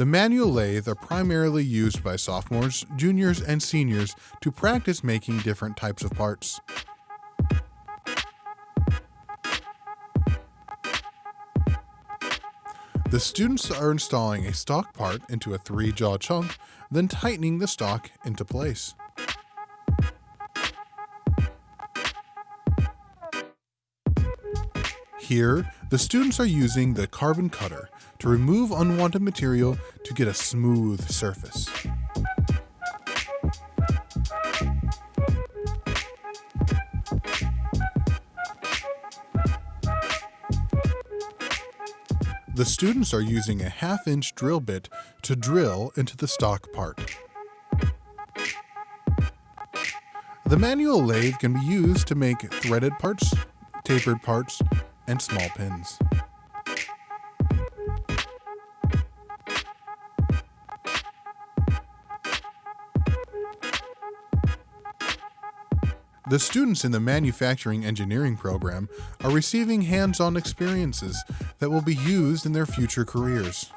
The manual lathe are primarily used by sophomores, juniors, and seniors to practice making different types of parts. The students are installing a stock part into a 3-jaw chunk, then tightening the stock into place. Here, the students are using the carbon cutter to remove unwanted material to get a smooth surface. The students are using a 1/2-inch drill bit to drill into the stock part. The manual lathe can be used to make threaded parts, tapered parts, and small pins. The students in the manufacturing engineering program are receiving hands-on experiences that will be used in their future careers.